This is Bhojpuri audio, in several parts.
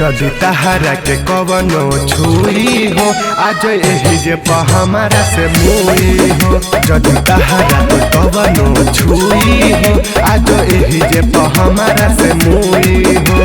जदि तहरा के कवनो छुई हो आज यही जे हमारा से मुई हो। जदि तहरा के कवनो छुई हो आज यही जे हमारा से मुई हो।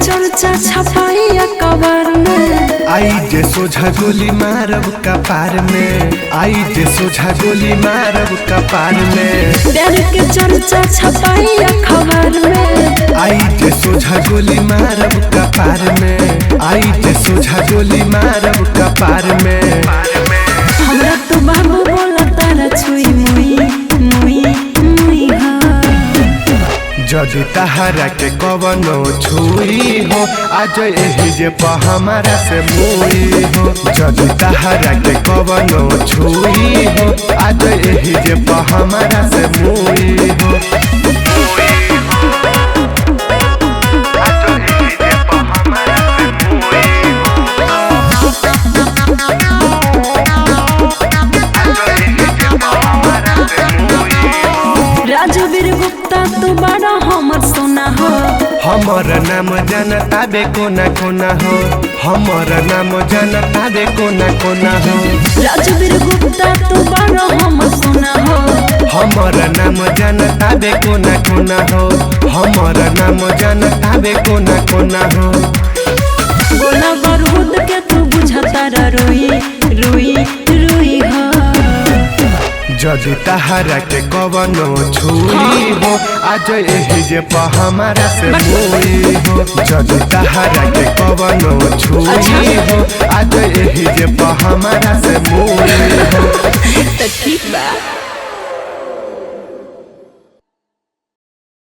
चर्चा छपाई कबर में आई जे सोझा गोली मारब कपार में, आई जे सोझा गोली मारब कपार में। प्यार के चर्चा छपाई खबर में आई जे सोझा गोली मारब कपार में, आई जे सोझा गोली मारब कपार में। हमरा तो बाबू बोला तारा छुई मुई मुई मुई हा। जदि तहरा के कवनो छुई हो आज यही जे हमारा से मुई हो। जदि तहरा के कवनो छुई हो आज यही जे हमारा से मुई हो। राजवीर गुप्ता तू बड़ा हमर सोना हो। हमर नाम जनता बे कोना कोना हो, हमर नाम जनता बे कोना कोना हो। राजवीर गुप्ता तू बड़ा हमर सोना हो। हमर नाम जनता बे कोना कोना हो, हमर नाम जनता बे कोना कोना हो। गोला बारूद के तू बुझता रोई रोई रोई हो। जदि तहरा के कवनो छुई हो आज यही जे हमारा से मुई हो। जदि तहरा के कवनो छुई हो आज यही जे हमारा से मुई हो। तो ठीक बा।